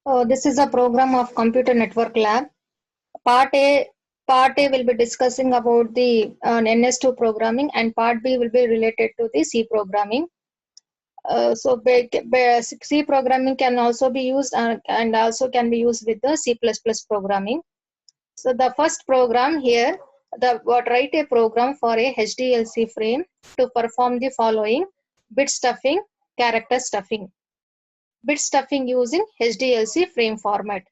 This is a program of Computer Network Lab. Part A, Part A will be discussing about the NS2 programming, and Part B will be related to the C programming. C programming can also be used and also can be used with the C++ programming. So the first program here, write a program for a HDLC frame to perform the following: bit stuffing, character stuffing. Bit stuffing using HDLC frame format.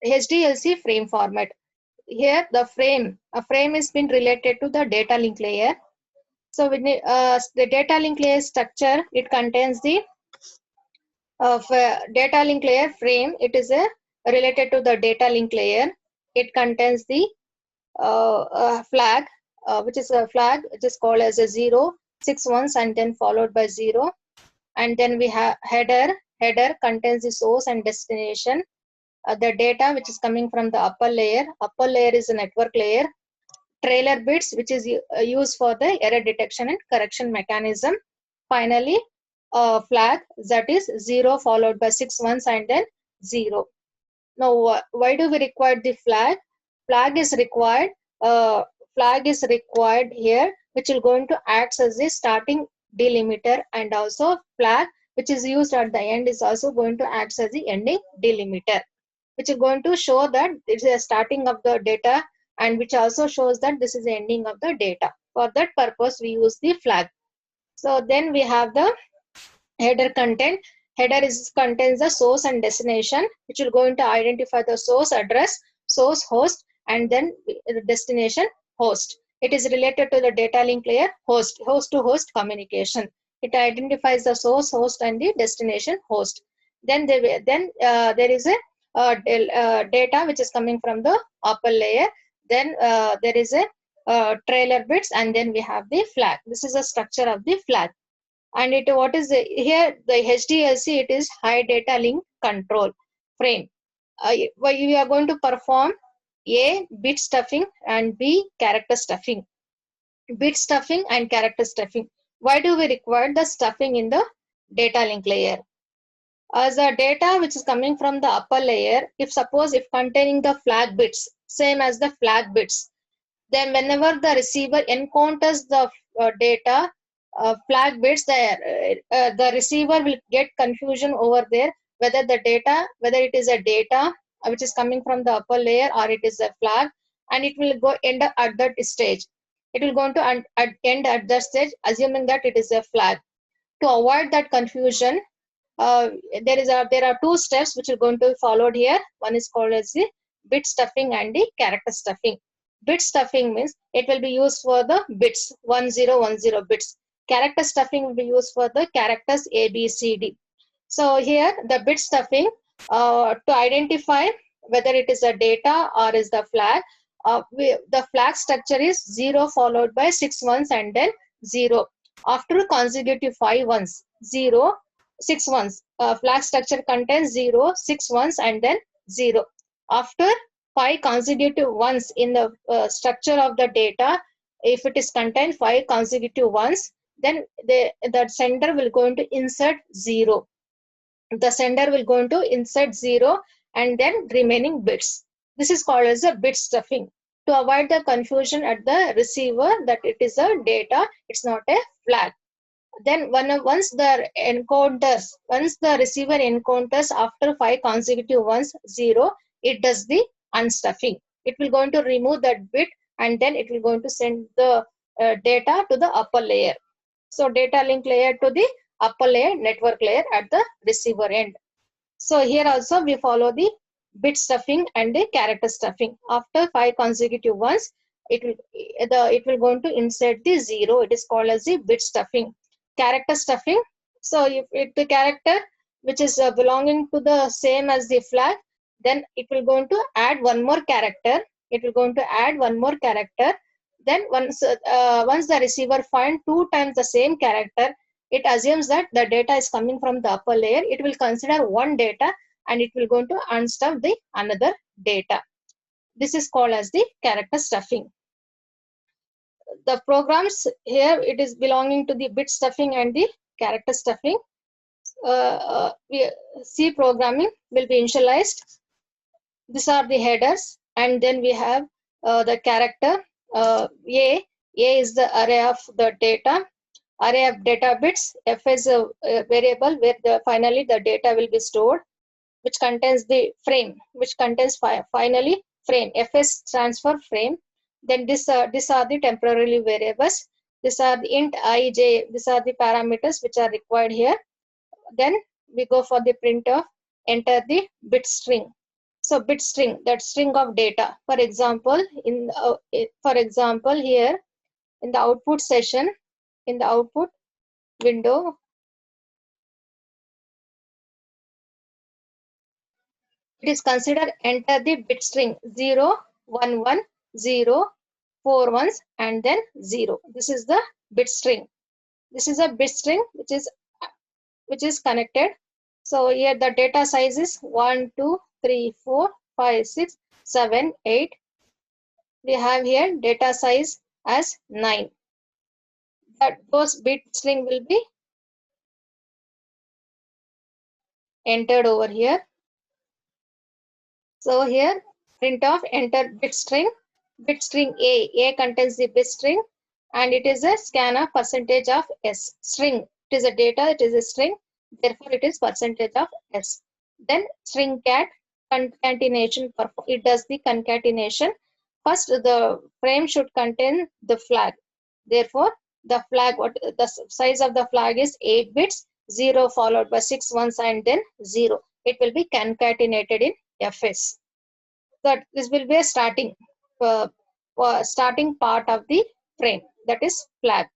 HDLC frame format. Here the a frame is been related to the data link layer. So when the data link layer structure, it contains the data link layer frame. It is related to the data link layer. It contains the flag, which is a flag which is called as a 0, 6 ones and then followed by 0. And then we have header. Header contains the source and destination. The data which is coming from the upper layer. Upper layer is a network layer. Trailer bits, which is used for the error detection and correction mechanism. Finally, flag, that is 0 followed by 6 ones and then 0. Now, why do we require the flag? Flag is required. Flag is required here, which is going to act as the starting delimiter, and also flag, which is used at the end, is also going to act as the ending delimiter, which is going to show that it's a starting of the data, and which also shows that this is the ending of the data. For that purpose, we use the flag. So then we have the header content. Header contains the source and destination, which will going to identify the source address, source host, and then the destination host. It is related to the data link layer host to host communication. It identifies the source host and the destination host. Then there is a data which is coming from the upper layer. Then there is a trailer bits, and then we have the flag. This is the structure of the flag. And what is here the HDLC? It is high data link control frame. We are going to perform A, bit stuffing, and B, character stuffing. Bit stuffing and character stuffing. Why do we require the stuffing in the data link layer? As the data which is coming from the upper layer, if containing the flag bits, same as the flag bits, then whenever the receiver encounters the data flag bits, the receiver will get confusion over there whether it is a data which is coming from the upper layer or it is a flag, and it will go end up at that stage. It will go to end at that stage, assuming that it is a flag. To avoid that confusion, there are two steps which are going to be followed here. One is called as the bit stuffing and the character stuffing. Bit stuffing means it will be used for the bits 1010 bits. Character stuffing will be used for the characters A, B, C, D. So here the bit stuffing, to identify whether it is a data or is the flag, the flag structure is 0 followed by 6 ones and then 0. After consecutive 5 ones, 0, 6 ones, flag structure contains 0, 6 ones and then 0. After 5 consecutive ones in the structure of the data, if it is contained 5 consecutive ones, then the sender will going to insert 0. The sender will going to insert 0 and then remaining bits. This is called as a bit stuffing, to avoid the confusion at the receiver that it is a data, it's not a flag. Then once the receiver encounters after 5 consecutive ones 0, it does the unstuffing. It will going to remove that bit, and then it will going to send the data to the upper layer. So data link layer to the upper layer, network layer at the receiver end. So here also we follow the bit stuffing and the character stuffing. After 5 consecutive ones, it will going to insert the 0. It is called as the bit stuffing. Character stuffing. So if the character which is belonging to the same as the flag, then it will going to add one more character. Then once the receiver finds 2 times the same character, it assumes that the data is coming from the upper layer. It will consider one data and it will going to unstuff the another data. This is called as the character stuffing. The programs here, it is belonging to the bit stuffing and the character stuffing. C programming will be initialized. These are the headers, and then we have the character A. A is the array of the data, array of data bits. F is a variable where finally the data will be stored, which contains the frame, which contains finally frame. Fs stands for frame. Then these are the temporary variables. These are the int I, j. These are the parameters which are required here. Then we go for the printf. Enter the bit string. So bit string, that string of data. For example, here in the output session, in the output window, it is considered enter the bit string 0, 1, 1, 0, 4 ones, and then 0. This is the bit string. This is a bit string which is connected. So here the data size is 1, 2, 3, 4, 5, 6, 7, 8. We have here data size as 9. That those bit string will be entered over here. So here printf enter bit string A. A contains the bit string, and it is a scan of percentage of S string. It is a data, it is a string, therefore it is percentage of S. Then string cat concatenation, it does the concatenation. First the frame should contain the flag. Therefore the flag, the size of the flag is 8 bits, 0 followed by 6 ones and then 0. It will be concatenated in Fs. That this will be a starting part of the frame, that is flag.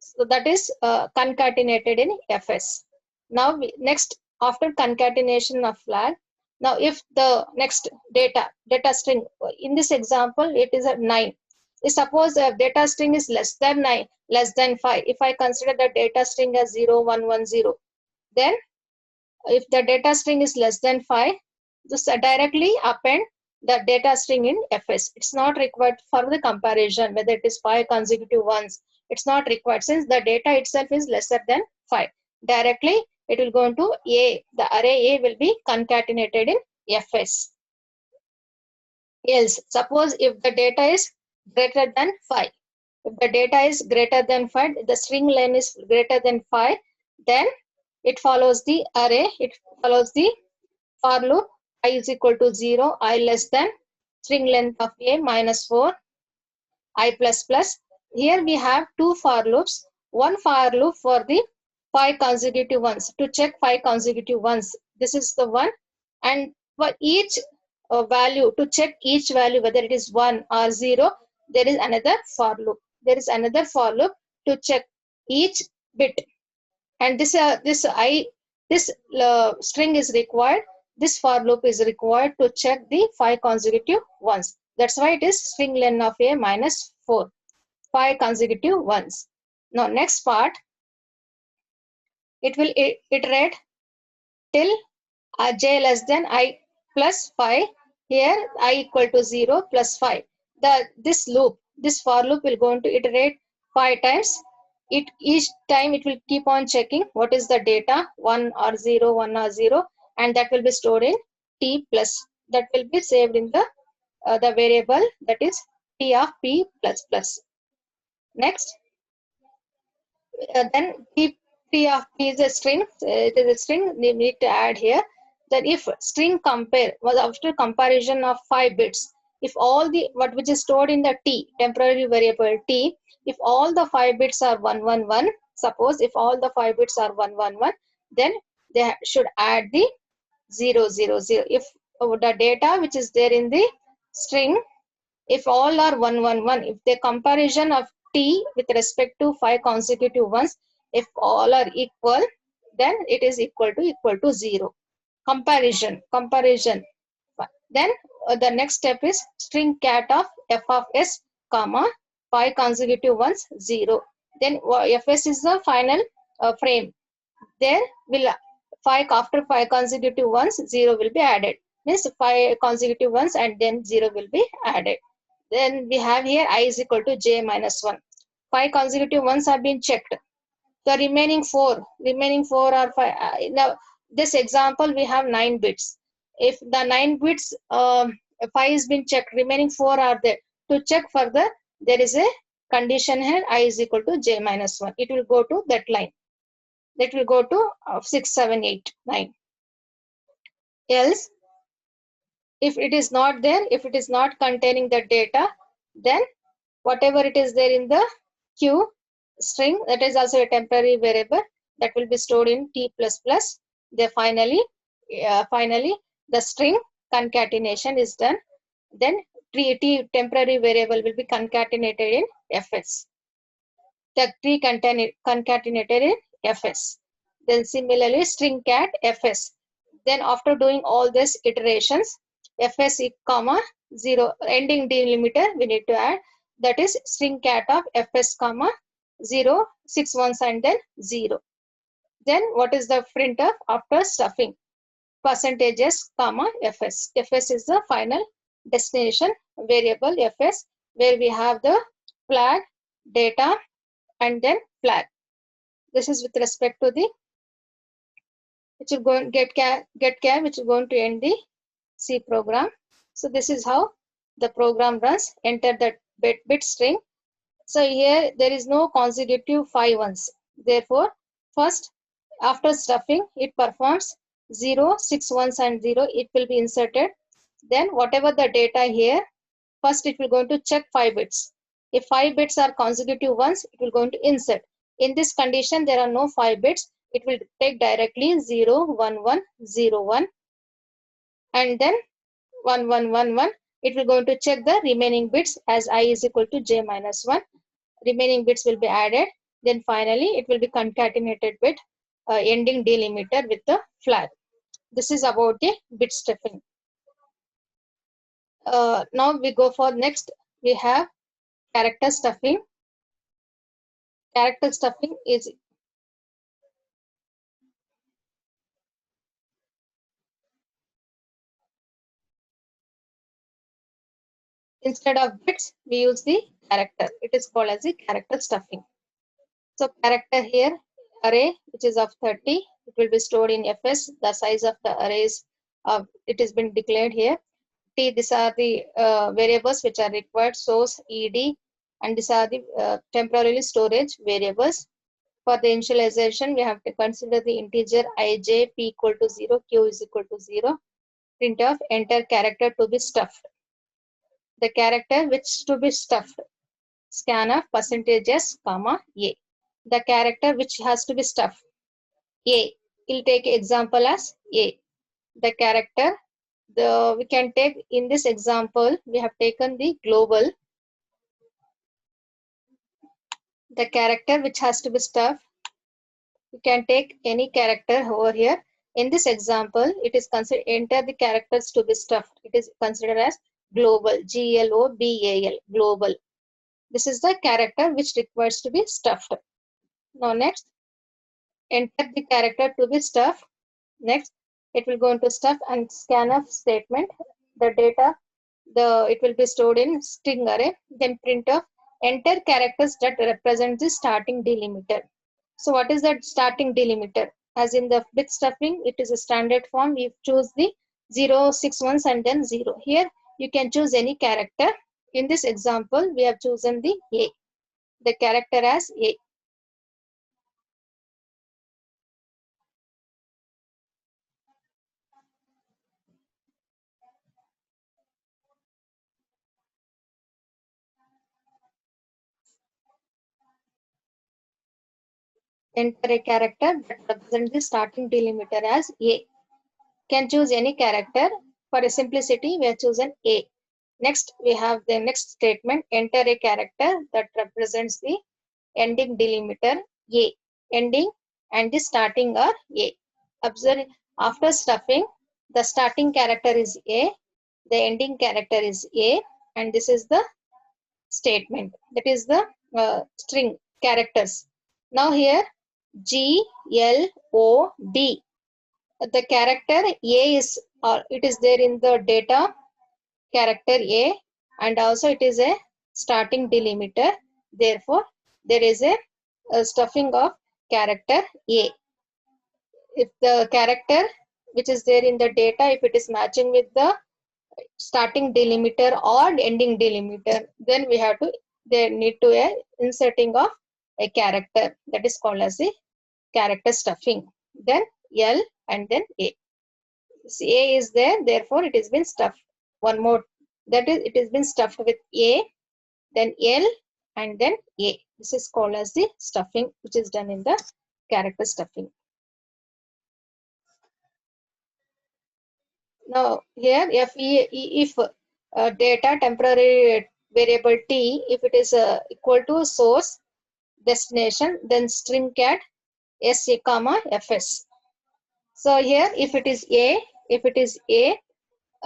So that is concatenated in Fs. Now next, after concatenation of flag, now if the next data string, in this example it is a 9. Suppose the data string is less than 9, less than 5. If I consider the data string as 0, 1, 1, 0, then if the data string is less than 5, just directly append the data string in Fs. It's not required for the comparison whether it is 5 consecutive ones. It's not required since the data itself is lesser than 5. Directly it will go into A. The array A will be concatenated in Fs. Else, suppose if the data is greater than 5. If the data is greater than 5, the string length is greater than 5, then it follows the array, it follows the for loop I is equal to 0, I less than string length of A minus 4, I plus plus. Here we have two for loops. One for loop for the 5 consecutive ones, to check 5 consecutive ones. This is the one. And for each value, to check each value whether it is 1 or 0, there is another for loop. There is another for loop to check each bit. And this string is required. This for loop is required to check the 5 consecutive ones. That's why it is string length of A minus 4, 5 consecutive ones. Now next part, it will iterate till j less than I plus 5. Here I equal to 0 plus 5. This for loop will go to iterate 5 times. Each time it will keep on checking what is the data, 1 or 0, 1 or 0, and that will be stored in t plus. That will be saved in the variable, that is t of p plus plus. Next, then t of p is a string. It is a string. We need to add here. Then if string compare was after comparison of 5 bits, if all the which is stored in the t temporary variable t, if all the 5 bits are 1, 1, 1, suppose if all the 5 bits are 1, 1, 1, then they should add the 0, 0, 0. If the data which is there in the string, if all are 1, 1, 1, if the comparison of t with respect to 5 consecutive ones, if all are equal, then it is equal to 0. Comparison. Then the next step is string cat of f of s, comma 5 consecutive ones 0. Then fs is the final frame. There will after 5 consecutive ones 0 will be added. Means 5 consecutive ones and then 0 will be added. Then we have here I is equal to j minus 1. 5 consecutive ones have been checked. The remaining four are five. Now, this example we have 9 bits. If the 9 bits 5 is been checked, remaining 4 are there. To check further, there is a condition here I is equal to j minus 1. It will go to that line. That will go to 6, 7, 8, 9. Else, if it is not there, if it is not containing the data, then whatever it is there in the queue string, that is also a temporary variable that will be stored in t++. Then finally the string concatenation is done. Then t temporary variable will be concatenated in fs. The tree concatenated in fs. Then similarly string cat fs. Then after doing all these iterations, fs comma 0 ending delimiter we need to add, that is string cat of fs comma 0 6 ones and then 0. Then what is the printf after stuffing? Percentages comma fs. Fs is the final destination variable fs, where we have the flag, data, and then flag. This is with respect to the which is going get char, which is going to end the C program. So this is how the program runs. Enter the bit string. So here there is no consecutive 5 ones. Therefore, first after stuffing, it performs 0, 6 ones and 0. It will be inserted. Then whatever the data here, first it will going to check 5 bits. If 5 bits are consecutive ones, it will going to insert. In this condition, there are no 5 bits. It will take directly 0, 1, 1, 0, 1, and then 1, 1, 1, 1. It will going to check the remaining bits as I is equal to j minus 1. Remaining bits will be added. Then finally, it will be concatenated with ending delimiter with the flag. This is about the bit stuffing. Now we go for next. We have character stuffing. Character stuffing is instead of bits, we use the character. It is called as the character stuffing. So character here, array which is of 30, it will be stored in fs. The size of the arrays it has been declared here. T, these are the variables which are required, source, ed, and these are the temporarily storage variables. For the initialization, we have to consider the integer ij, p equal to 0, q is equal to 0. Printf, enter character to be stuffed. The character which to be stuffed, scanf percentages comma a. The character which has to be stuffed, a. We'll take example as a. The character, we can take in this example, we have taken the global. The character which has to be stuffed, you can take any character over here. In this example, it is considered enter the characters to be stuffed. It is considered as global, global, global. This is the character which requires to be stuffed. Now next, enter the character to be stuffed. Next, it will go into stuff and scanf statement. The data, it will be stored in string array. Then printf, enter characters that represent the starting delimiter. So what is that starting delimiter? As in the bit stuffing, it is a standard form. We choose the 0, 6 ones and then 0. Here you can choose any character. In this example, we have chosen the A, the character as A. Enter a character that represents the starting delimiter as A. Can choose any character. For a simplicity, we have chosen A. Next, we have the next statement, enter a character that represents the ending delimiter A. Ending and the starting are A. Observe, after stuffing, the starting character is A, the ending character is A, and this is the statement. That is the string characters. Now here, G, L, O, D. The character A is, it is there in the data, character A, and also it is a starting delimiter. Therefore, there is a stuffing of character A. If the character which is there in the data, if it is matching with the starting delimiter or ending delimiter, then we have to, they need to a inserting of a character, that is called as the character stuffing. Then L and then A. A is there, therefore it has been stuffed. One more, that is, it has been stuffed with A, then L and then A. This is called as the stuffing, which is done in the character stuffing. Now here if data temporary variable t, if it is equal to source destination, then string cat s comma fs. So here if it is a, if it is a,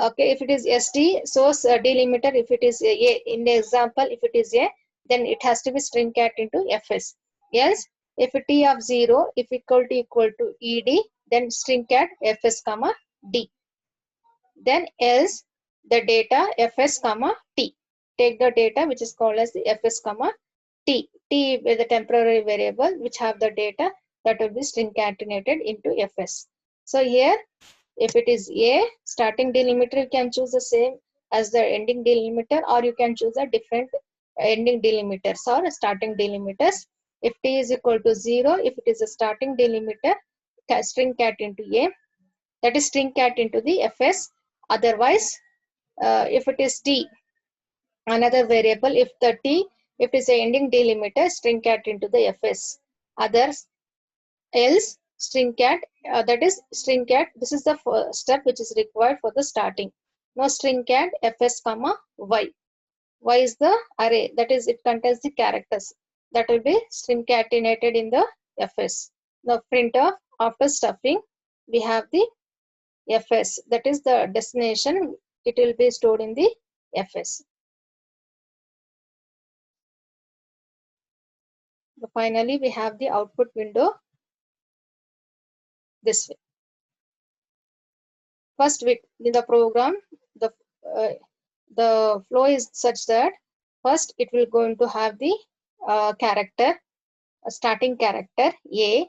okay, if it is sd source delimiter, if it is a, in the example if it is a, then it has to be string cat into fs. Else if t of 0, if equal to ed, then string cat fs comma d. Then else the data fs comma t. Take the data which is called as the fs comma t. T is the temporary variable which have the data that will be string concatenated into fs. So here if it is a starting delimiter, you can choose the same as the ending delimiter, or you can choose a different ending delimiters or starting delimiters. If t is equal to 0, if it is a starting delimiter, string cat into a, that is string cat into the fs. Otherwise if it is t, another variable, if the t, if it is a ending delimiter, string cat into the fs. Others else string cat, that is string cat, this is the first step which is required for the starting. Now string cat fs comma y. Y is the array, that is it contains the characters that will be string concatenated in the fs. Now printf, after stuffing we have the fs, that is the destination, it will be stored in the fs. Finally we have the output window this way. First in the program, the flow is such that first it will going to have the character, starting character a,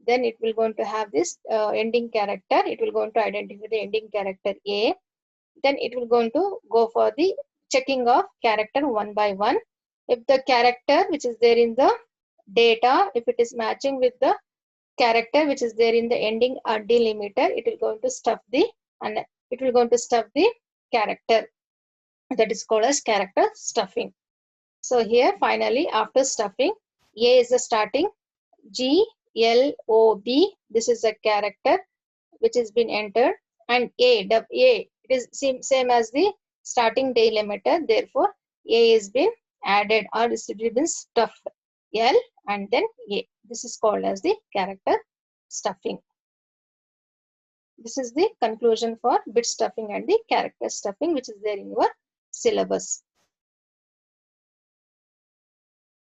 then it will going to have this ending character, it will going to identify the ending character a, then it will going to go for the checking of character one by one. If the character which is there in the data, if it is matching with the character which is there in the ending delimiter, it will going to stuff the, and it will going to stuff the character, that is called as character stuffing. So here finally after stuffing, a is the starting, g l o b, this is a character which has been entered, and a it is same as the starting delimiter, therefore a is been added or it has been stuffed, l and then a. This is called as the character stuffing. This is the conclusion for bit stuffing and the character stuffing which is there in your syllabus.